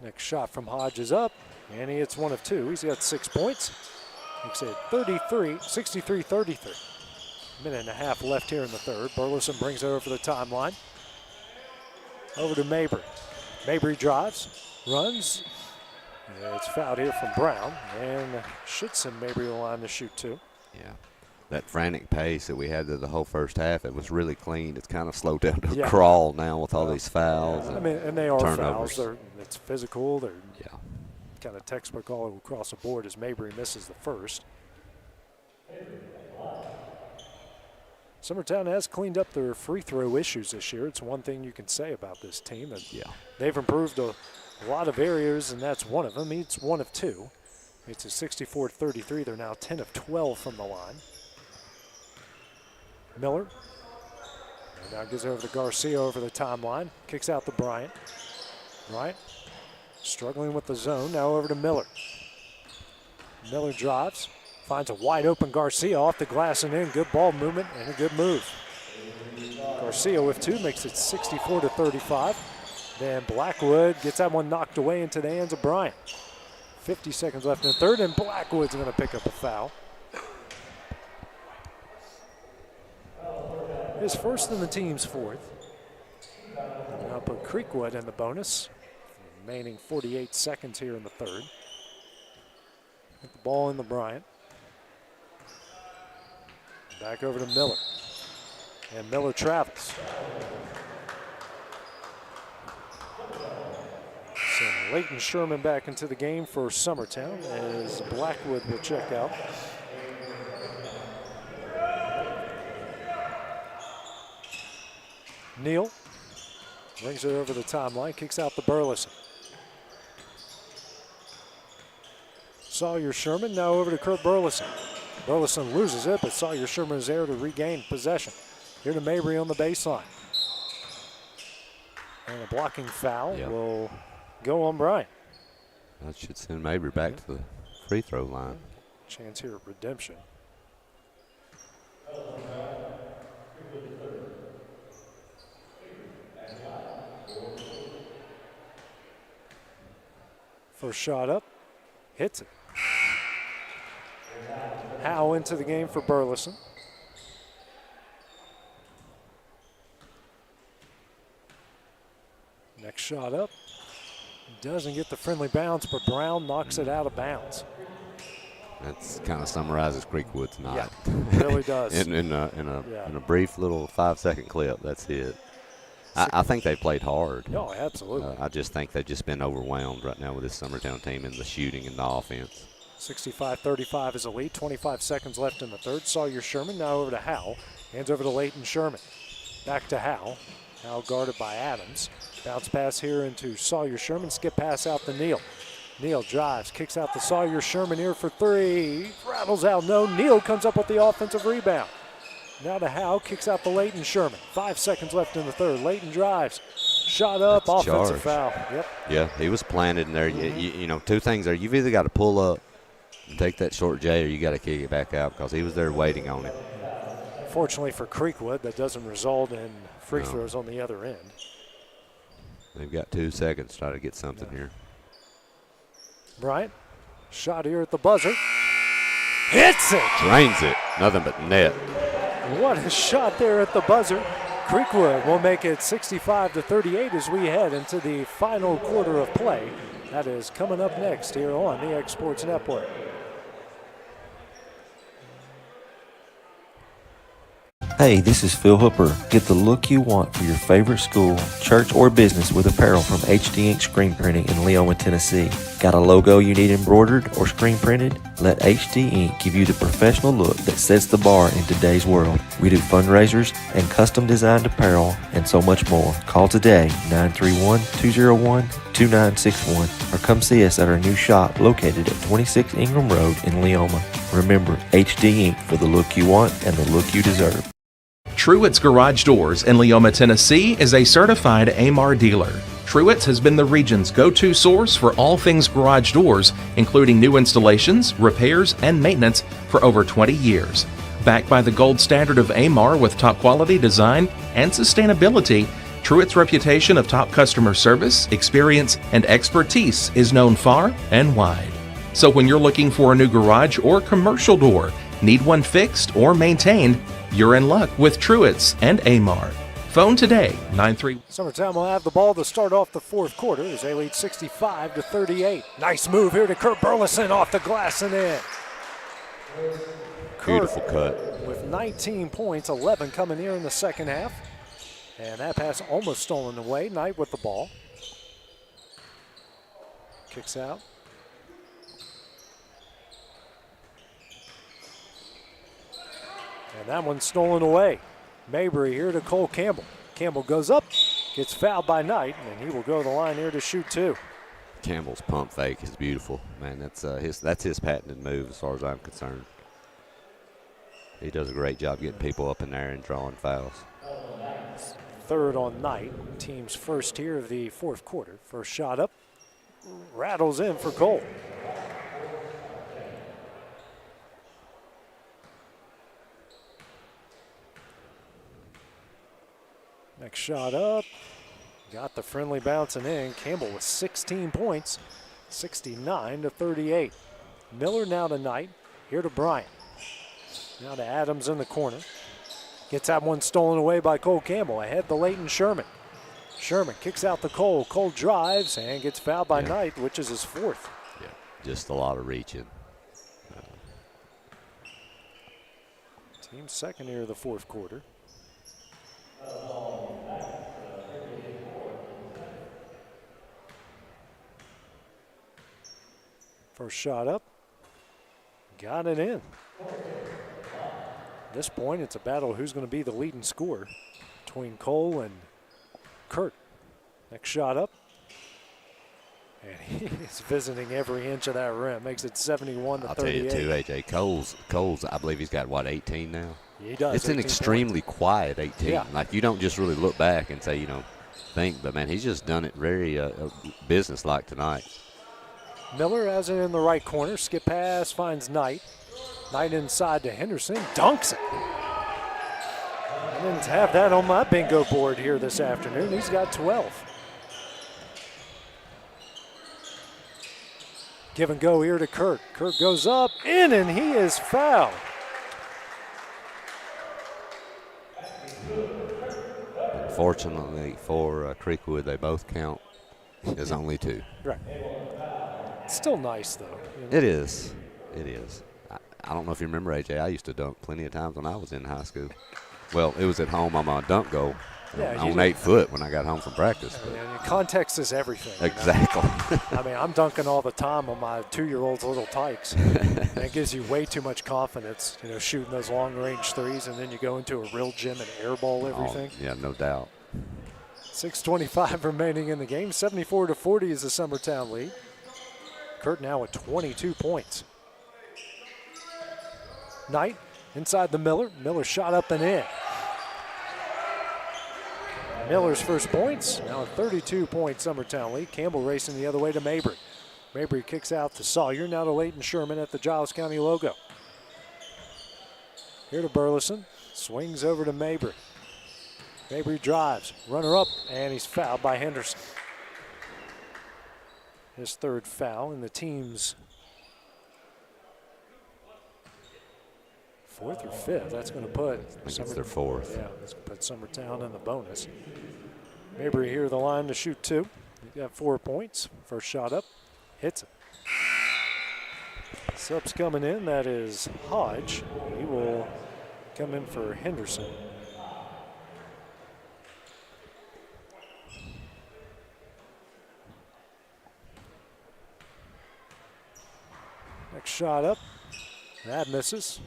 Next shot from Hodge is up, and he hits 1 of 2. He's got 6 points. Makes it 63-33. Minute and a half left here in the third. Burleson brings it over for the timeline. Over to Mabry. Mabry drives, runs. It's fouled here from Brown, and should send Mabry to the line to shoot 2.
Yeah. That frantic pace that we had the whole first half, it was really clean. It's kind of slowed down to a crawl now with all these fouls.
I mean, and they are
turnovers.
fouls. It's physical. They're kind of textbook all across the board as Mabry misses the first. Summertown has cleaned up their free throw issues this year. It's one thing you can say about this team. And they've improved a lot of areas, and that's one of them. It's one of two. It's a 64-33. They're now 10 of 12 from the line. Miller. And now gives it over to Garcia over the timeline. Kicks out to Bryant. Bryant struggling with the zone. Now over to Miller. Miller drives. Finds a wide open Garcia off the glass and in. Good ball movement and a good move. Garcia with two makes it 64-35. Then Blackwood gets that one knocked away into the hands of Bryant. 50 seconds left in the third, and Blackwood's going to pick up a foul. His first and the team's fourth. Now put Creekwood in the bonus. Remaining 48 seconds here in the third. Get the ball in the Bryant. Back over to Miller. And Miller travels. So Leighton Sherman back into the game for Summertown as Blackwood will check out. Neal brings it over the timeline, kicks out to Burleson. Sawyer Sherman now over to Kurt Burleson. Burleson loses it, but Sawyer Sherman is there to regain possession. Here to Mabry on the baseline. And a blocking foul will go on Bryant.
That should send Mabry back to the free throw line.
Chance here at redemption. First shot up, hits it. Howe into the game for Burleson. Next shot up. Doesn't get the friendly bounce, but Brown knocks it out of bounds.
That's kind of summarizes Creekwood's night.
Yeah, it really does.
in a brief little 5-second clip, that's it. I think they played hard.
Oh, absolutely.
I just think they've just been overwhelmed right now with this Summertown team in the shooting and the offense.
65-35 is a lead. 25 seconds left in the third. Sawyer Sherman now over to Howe. Hands over to Leighton Sherman. Back to Howe. Howe guarded by Adams. Bounce pass here into Sawyer Sherman. Skip pass out to Neal. Neal drives, kicks out to Sawyer Sherman here for three. Rattles out, no. Neal comes up with the offensive rebound. Now to Howe, kicks out to Leighton Sherman. 5 seconds left in the third. Leighton drives. Shot up,
That's
offensive
charge.
foul. Yep.
Yeah, he was planted in there. You know, two things there. You've either got to pull up and take that short J, or you got to kick it back out because he was there waiting on it.
Fortunately for Creekwood, that doesn't result in free throws on the other end.
They've got 2 seconds to try to get something here.
Bryant, shot here at the buzzer. Hits it!
Drains it. Nothing but net.
What a shot there at the buzzer. Creekwood will make it 65-38 as we head into the final quarter of play. That is coming up next here on the X Sports Network.
Hey, this is Phil Hooper. Get the look you want for your favorite school, church, or business with apparel from HD Ink Screen Printing in Leoma, Tennessee. Got a logo you need embroidered or screen printed? Let HD Ink give you the professional look that sets the bar in today's world. We do fundraisers and custom designed apparel and so much more. Call today, 931-201-2961, or come see us at our new shop located at 26 Ingram Road in Leoma. Remember, HD Ink for the look you want and the look you deserve.
Truett's Garage Doors in Leoma, Tennessee is a certified AMAR dealer. Truett's has been the region's go-to source for all things garage doors, including new installations, repairs, and maintenance for over 20 years. Backed by the gold standard of AMAR with top quality design and sustainability, Truett's reputation of top customer service, experience, and expertise is known far and wide. So when you're looking for a new garage or commercial door, need one fixed or maintained, you're in luck with Truett's and AMAR. Phone today, 93.
Summertown will have the ball to start off the fourth quarter as they lead 65-38. Nice move here to Kurt Burleson off the glass and in.
Beautiful cut.
With 19 points, 11 coming here in the second half. And that pass almost stolen away. Knight with the ball. Kicks out. And that one's stolen away. Mabry here to Cole Campbell. Campbell goes up, gets fouled by Knight, and he will go to the line here to shoot 2.
Campbell's pump fake is beautiful, man. That's his patented move as far as I'm concerned. He does a great job getting people up in there and drawing fouls.
Third on Knight, team's first here of the fourth quarter. First shot up, rattles in for Cole. Next shot up, got the friendly bouncing in. Campbell with 16 points, 69-38. Miller now to Knight, here to Bryant. Now to Adams in the corner. Gets that one stolen away by Cole Campbell. Ahead to Leighton Sherman. Sherman kicks out to Cole. Cole drives and gets fouled by Knight, which is his 4th.
Yeah, just a lot of reaching.
Team's second here of the fourth quarter. First shot up. Got it in. At this point, it's a battle who's going to be the leading scorer between Cole and Kurt. Next shot up. And he's visiting every inch of that rim. Makes it 71-38.
I'll tell you too, AJ. Cole's, I believe he's got, 18 now?
He does.
It's an extremely quiet 18.
Yeah.
Like, you don't just really look back and say, think. But, man, he's just done it very business-like tonight.
Miller has it in the right corner. Skip pass, finds Knight. Knight inside to Henderson, dunks it. I didn't have that on my bingo board here this afternoon. He's got 12. Give and go here to Kurt. Kurt goes up, in, and he is fouled.
Unfortunately for Creekwood, they both count as only 2.
Right. Still nice, though.
It is. It is. I don't know if you remember, AJ, I used to dunk plenty of times when I was in high school. Well, it was at home on my dunk goal on 8 foot when I got home from practice.
Context is everything.
Exactly.
I mean, I'm dunking all the time on my 2-year-old's little tykes. That gives you way too much confidence, shooting those long-range threes, and then you go into a real gym and airball everything.
Oh, yeah, no doubt.
6:25 remaining in the game. 74-40 is the Summertown lead. Kurt now with 22 points. Knight inside the Miller. Miller shot up and in. Miller's first points. Now a 32-point Summertown lead. Campbell racing the other way to Mabry. Mabry kicks out to Sawyer. Now to Leighton Sherman at the Giles County logo. Here to Burleson. Swings over to Mabry. Mabry drives. Runner up, and he's fouled by Henderson. His 3rd foul in the team's 4th or 5th. That's going to put
I think it's their 4th.
Yeah, that's going to put Summertown in the bonus. Mabry here the line to shoot 2. He's got 4 points. First shot up, hits it. Subs coming in. That is Hodge. He will come in for Henderson. Next shot up. That misses.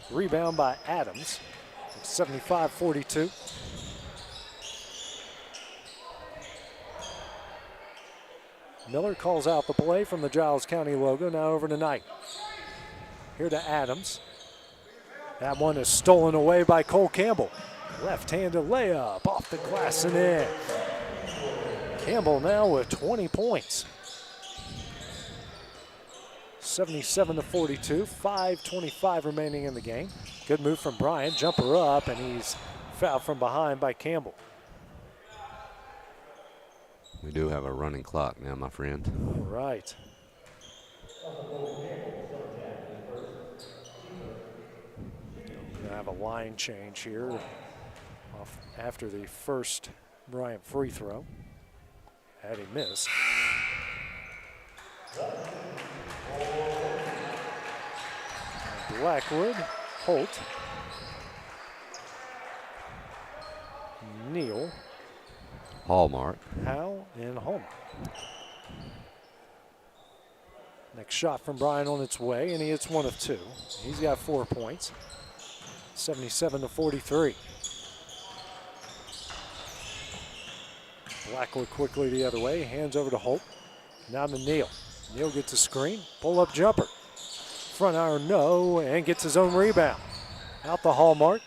Rebound by Adams. 75-42. Miller calls out the play from the Giles County logo. Now over to Knight. Here to Adams. That one is stolen away by Cole Campbell. Left-handed layup off the glass and in. Campbell now with 20 points. 77-42, 5:25 remaining in the game. Good move from Bryant, jumper up, and he's fouled from behind by Campbell.
We do have a running clock now, my friend.
All right. We're gonna have a line change here after the first Bryant free throw. Had he missed. Blackwood, Holt, Neal,
Hallmark,
Howe, and Hallmark. Next shot from Bryant on its way, and he hits 1 of 2. He's got 4 points. 77-43. Blackwood quickly the other way, hands over to Holt. Now to Neal. Neal gets a screen, pull-up jumper. Front iron, no, and gets his own rebound. Out the Hallmark.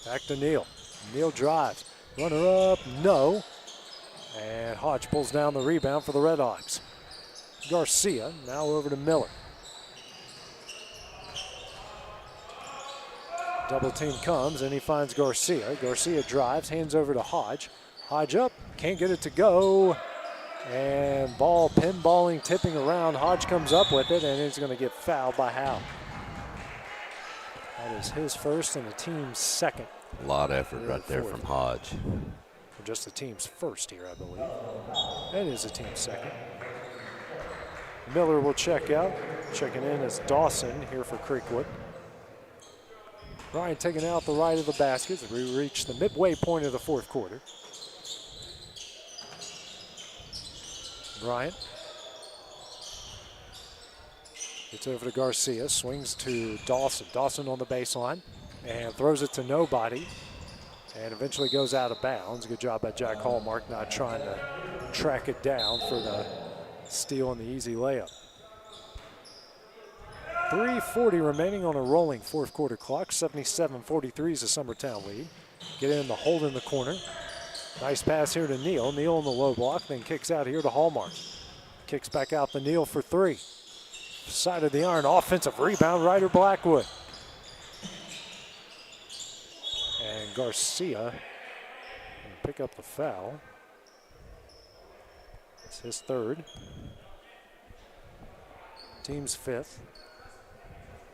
Back to Neal. Neal drives. Runner up, no. And Hodge pulls down the rebound for the Redhawks. Garcia now over to Miller. Double team comes and he finds Garcia. Garcia drives, hands over to Hodge. Hodge up, can't get it to go. And ball pinballing, tipping around. Hodge comes up with it and he's going to get fouled by Howe. That is his first and the team's second.
A lot of effort right there from Hodge.
Or just the team's first here, I believe. That is the team's second. Miller will check out. Checking in is Dawson here for Creekwood. Bryant taking out the right of the basket as we reach the midway point of the fourth quarter. Bryant gets over to Garcia, swings to Dawson. Dawson on the baseline and throws it to nobody and eventually goes out of bounds. Good job by Jack Hallmark not trying to track it down for the steal and the easy layup. 3:40 remaining on a rolling fourth quarter clock. 77-43 is the Summertown lead. Get in the hold in the corner. Nice pass here to Neal. Neal on the low block, then kicks out here to Hallmark. Kicks back out to Neal for three. Side of the iron, offensive rebound, Ryder Blackwood. And Garcia will pick up the foul. It's his third. Team's fifth.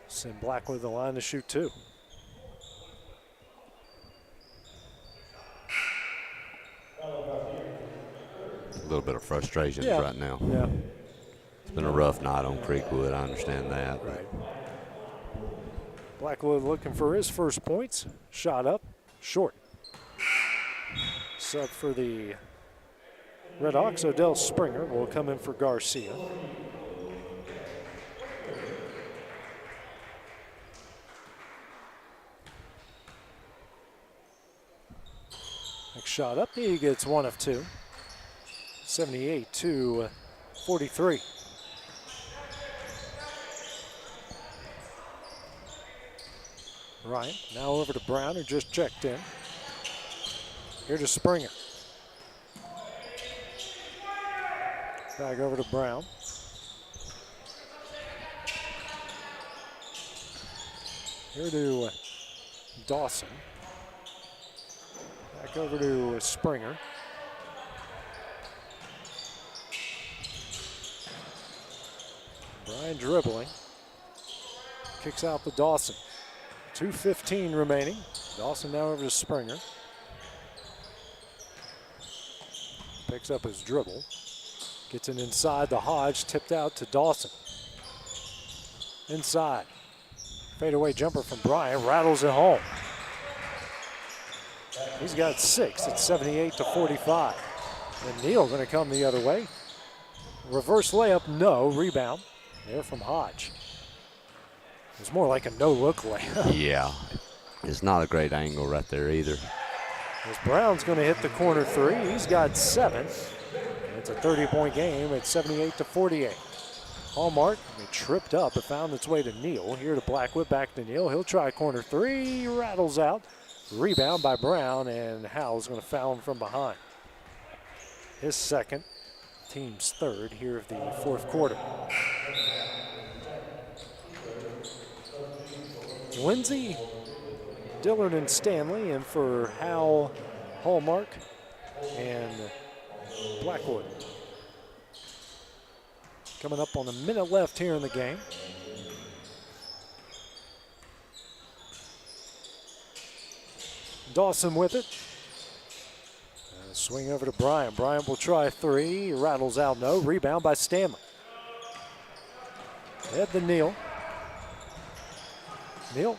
Send Blackwood the line to shoot two.
A little bit of frustration right now.
Yeah.
It's been a rough night on Creekwood. I understand that.
Right. Blackwood looking for his first points. Shot up, short. Sub for the Redhawks, Odell Springer will come in for Garcia. Next shot up, he gets one of two. 78-43. Bryant now over to Brown, who just checked in. Here to Springer. Back over to Brown. Here to Dawson. Back over to Springer. Brian dribbling. Kicks out to Dawson. 2:15 remaining. Dawson now over to Springer. Picks up his dribble. Gets it inside the Hodge. Tipped out to Dawson. Inside. Fadeaway jumper from Brian. Rattles it home. He's got 6. It's 78-45. And Neal going to come the other way. Reverse layup, no. Rebound there from Hodge. It's more like a no-look layup.
Yeah. It's not a great angle right there either.
As Brown's going to hit the corner three. He's got 7. It's a 30-point game at 78-48. Hallmark, it tripped up. It found its way to Neal. Here to Blackwood, back to Neal. He'll try corner three. Rattles out. Rebound by Brown, and Howell's going to foul him from behind. His second, team's third here of the fourth quarter. Lindsay, Dillard, and Stanley in for Howell, Hallmark, and Blackwood. Coming up on a minute left here in the game. Dawson with it. Swing over to Bryant. Bryant will try three. Rattles out, no. Rebound by Stanley. Head to Neal. Neal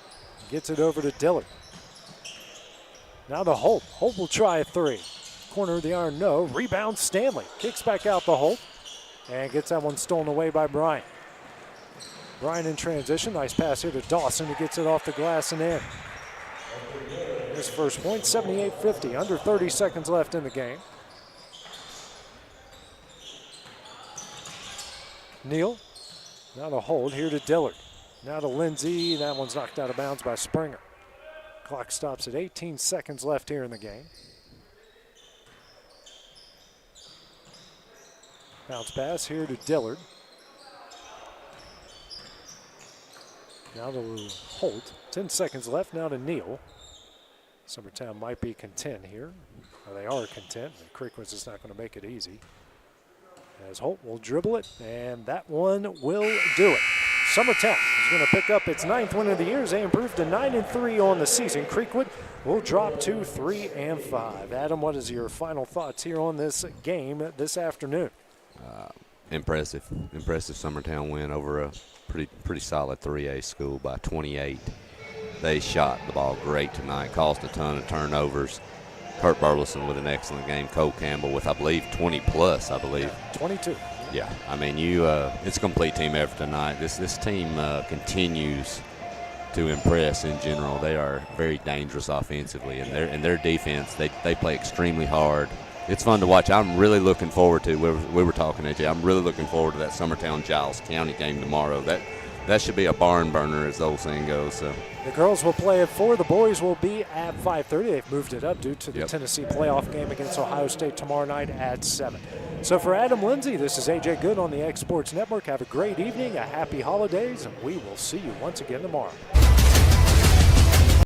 gets it over to Dillard. Now to Holt. Holt will try a three. Corner of the iron, no. Rebound Stanley. Kicks back out to Holt. And gets that one stolen away by Bryant. Bryant in transition. Nice pass here to Dawson, who gets it off the glass and in. his first point, 78-50, under 30 seconds left in the game. Neal, now to hold, here to Dillard. Now to Lindsay, that one's knocked out of bounds by Springer. Clock stops at 18 seconds left here in the game. Bounce pass here to Dillard. Now to Holt, 10 seconds left, now to Neal. Summertown might be content here. Or they are content. The Creekwood's just not going to make it easy. As Holt will dribble it, and that one will do it. Summertown is going to pick up its 9th win of the year as they improved to 9-3 on the season. Creekwood will drop to 3-5. Adam, what is your final thoughts here on this game this afternoon?
Impressive Summertown win over a pretty solid 3A school by 28. They shot the ball great tonight, caused a ton of turnovers. Kurt Burleson with an excellent game. Cole Campbell with, I believe, 20-plus, I believe.
22.
Yeah, I mean, it's a complete team effort tonight. This team continues to impress in general. They are very dangerous offensively, and their defense, they play extremely hard. It's fun to watch. I'm really looking forward to, we were talking, AJ, I'm really looking forward to that Summertown-Giles County game tomorrow. That should be a barn burner, as the old saying goes. So.
The girls will play at 4. The boys will be at 5:30. They've moved it up due to the Tennessee playoff game against Ohio State tomorrow night at 7. So for Adam Lindsay, this is AJ Good on the X Sports Network. Have a great evening, a happy holidays, and we will see you once again tomorrow.